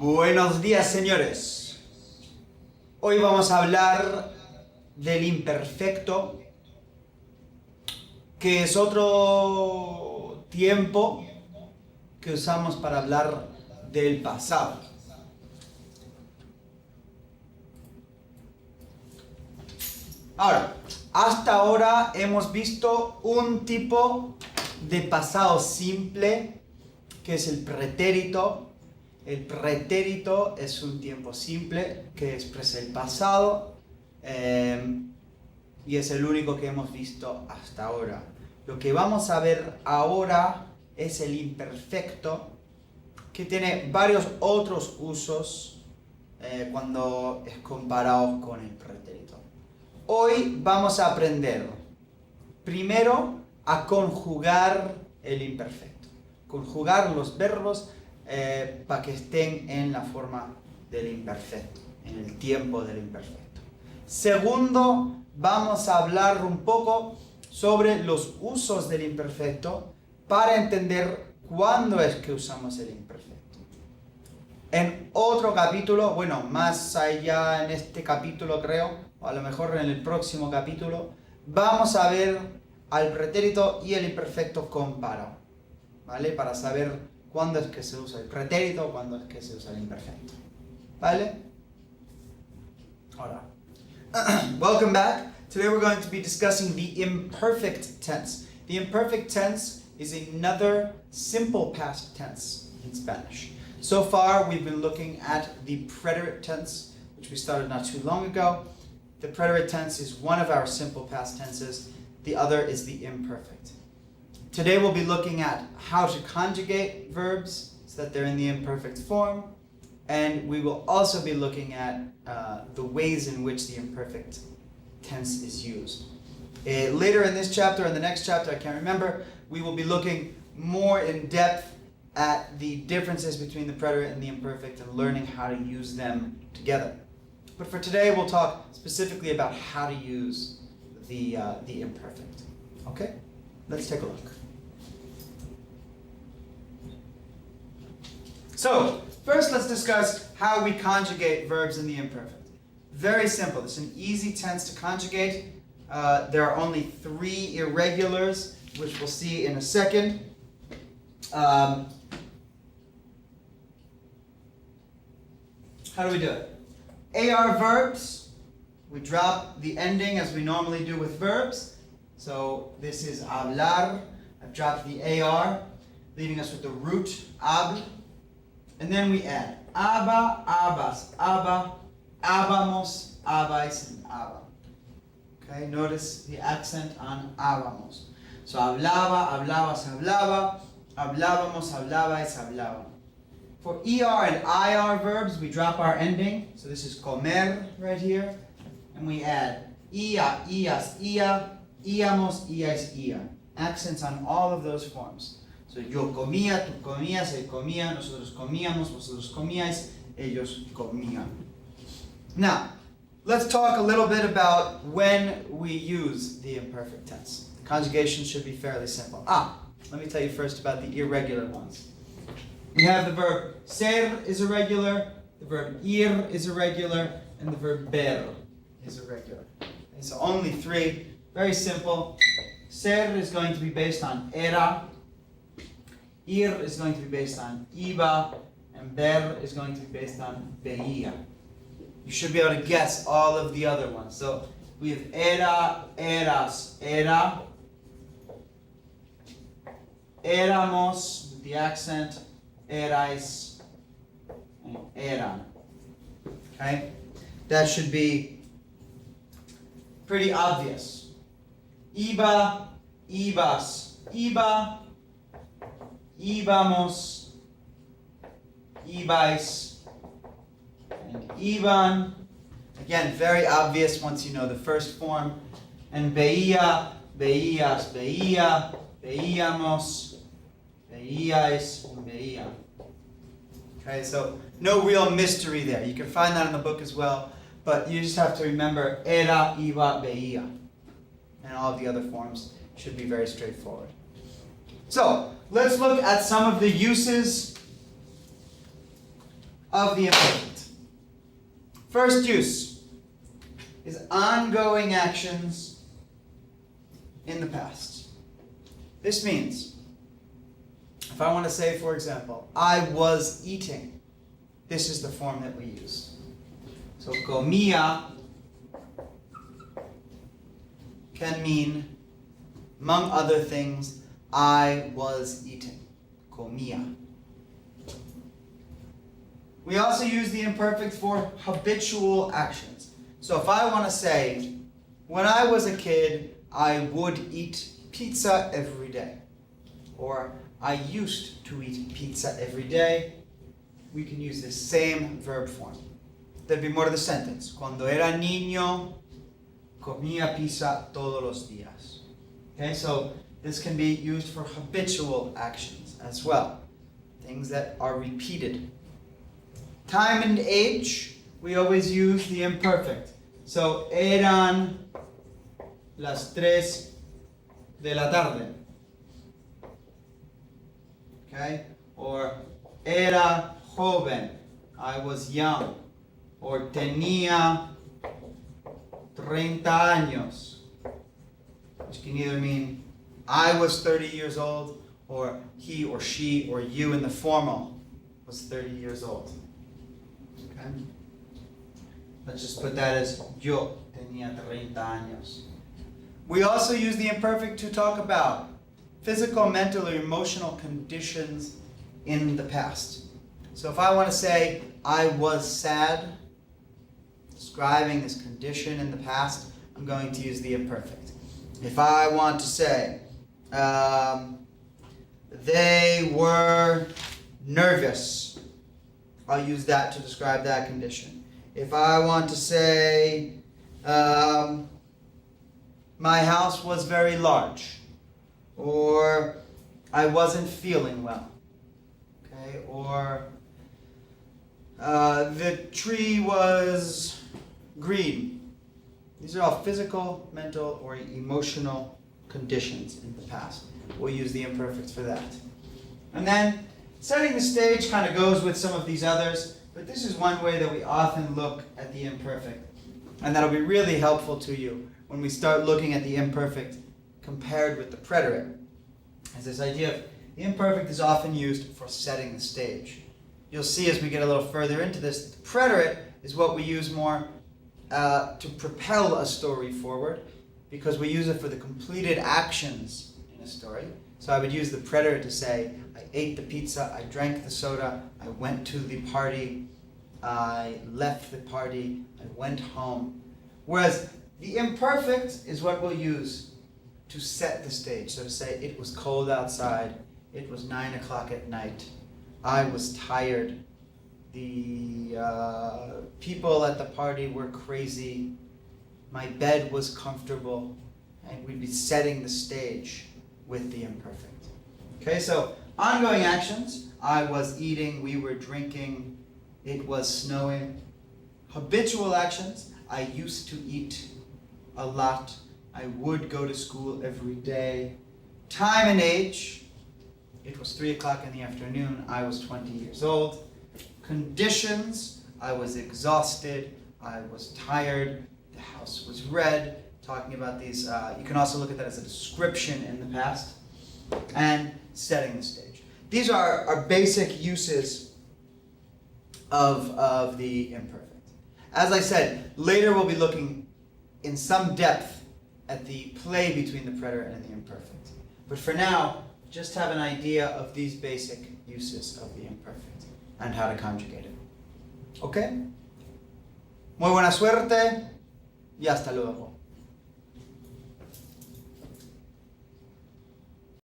Buenos días, señores. Hoy vamos a hablar del imperfecto, que es otro tiempo que usamos para hablar del pasado. Ahora, hasta ahora hemos visto un tipo de pasado simple, que es el pretérito. El pretérito es un tiempo simple que expresa el pasado y es el único que hemos visto hasta ahora. Lo que vamos a ver ahora es el imperfecto, que tiene varios otros usos cuando es comparado con el pretérito. Hoy vamos a aprender primero a conjugar el imperfecto, conjugar los verbos para que estén en la forma del imperfecto, en el tiempo del imperfecto. Segundo, vamos a hablar un poco sobre los usos del imperfecto para entender cuándo es que usamos el imperfecto. En otro capítulo, bueno, más allá en este capítulo creo, o a lo mejor en el próximo capítulo, vamos a ver al pretérito y el imperfecto comparado, ¿vale? Para saber cuándo es que se usa el pretérito, cuándo es que se usa el imperfecto, ¿vale? Ahora, welcome back. Today we're going to be discussing the imperfect tense. The imperfect tense is another simple past tense in Spanish. So far, we've been looking at the preterite tense, which we started not too long ago. The preterite tense is one of our simple past tenses. The other is the imperfect. Today we'll be looking at how to conjugate verbs so that they're in the imperfect form, and we will also be looking at the ways in which the imperfect tense is used. Later in this chapter, in the next chapter, I can't remember, we will be looking more in depth at the differences between the preterite and the imperfect and learning how to use them together. But for today, we'll talk specifically about how to use the imperfect. Okay? Let's take a look. So, first let's discuss how we conjugate verbs in the imperfect. Very simple. It's an easy tense to conjugate. There are only 3 irregulars, which we'll see in a second. How do we do it? AR verbs, we drop the ending as we normally do with verbs. So this is hablar. I've dropped the AR, leaving us with the root ab. And then we add aba, abas, aba, abamos, abais, and aba. Okay, notice the accent on abamos. So hablaba, hablabas, hablaba, hablábamos, hablabais, hablaba. For ER and IR verbs, we drop our ending. So this is comer right here. And we add ia, ias, ia, íamos, iais, ia. Accents on all of those forms. So yo comía, tú comías, él comía, nosotros comíamos, vosotros comíais, ellos comían. Now, let's talk a little bit about when we use the imperfect tense. The conjugation should be fairly simple. Let me tell you first about the irregular ones. We have the verb ser is irregular, the verb ir is irregular, and the verb ver is irregular. Okay, so only 3, very simple. Ser is going to be based on era, ir is going to be based on iba, and ver is going to be based on veía. You should be able to guess all of the other ones. So we have era, eras, era, éramos, with the accent, erais, and eran. Okay? That should be pretty obvious. Iba, ibas, iba, íbamos, ibais, and iban. Again, very obvious once you know the first form. And veía, veías, veía, veíamos, veíais, and veía. Okay, so no real mystery there. You can find that in the book as well, but you just have to remember era, iba, veía. And all of the other forms should be very straightforward. So, let's look at some of the uses of the imperfect. First use is ongoing actions in the past. This means, if I want to say, for example, I was eating, this is the form that we use. So comía can mean, among other things, I was eating. Comía. We also use the imperfect for habitual actions. So if I want to say, when I was a kid, I would eat pizza every day. Or I used to eat pizza every day. We can use the same verb form. There'd be more to the sentence. Cuando era niño, comía pizza todos los días. Okay, so this can be used for habitual actions as well. Things that are repeated. Time and age, we always use the imperfect. So, eran las 3 de la tarde. Okay? Or, era joven. I was young. Or, tenía 30 años. Which can either mean I was 30 years old, or he or she or you in the formal was 30 years old. Okay? Let's just put that as yo tenía 30 años. We also use the imperfect to talk about physical, mental, or emotional conditions in the past. So if I want to say I was sad, describing this condition in the past, I'm going to use the imperfect. If I want to say they were nervous, I'll use that to describe that condition. If I want to say my house was very large, or I wasn't feeling well, okay, or the tree was green. These are all physical, mental, or emotional conditions in the past. We'll use the imperfect for that. And then setting the stage kind of goes with some of these others, but this is one way that we often look at the imperfect. And that'll be really helpful to you when we start looking at the imperfect compared with the preterite. As this idea of the imperfect is often used for setting the stage. You'll see as we get a little further into this, the preterite is what we use more to propel a story forward, because we use it for the completed actions in a story. So I would use the preterite to say, I ate the pizza, I drank the soda, I went to the party, I left the party, I went home. Whereas the imperfect is what we'll use to set the stage. So to say, it was cold outside, it was 9 o'clock at night, I was tired, the people at the party were crazy, my bed was comfortable, and we'd be setting the stage with the imperfect. Okay, so ongoing actions, I was eating, we were drinking, it was snowing. Habitual actions, I used to eat a lot, I would go to school every day. Time and age, it was 3 o'clock in the afternoon, I was 20 years old. Conditions, I was exhausted, I was tired, the house was red. Talking about these, you can also look at that as a description in the past. And setting the stage. These are our basic uses of the imperfect. As I said, later we'll be looking in some depth at the play between the preterite and the imperfect. But for now, just have an idea of these basic uses of the imperfect and how to conjugate it. ¿Ok? Muy buena suerte y hasta luego.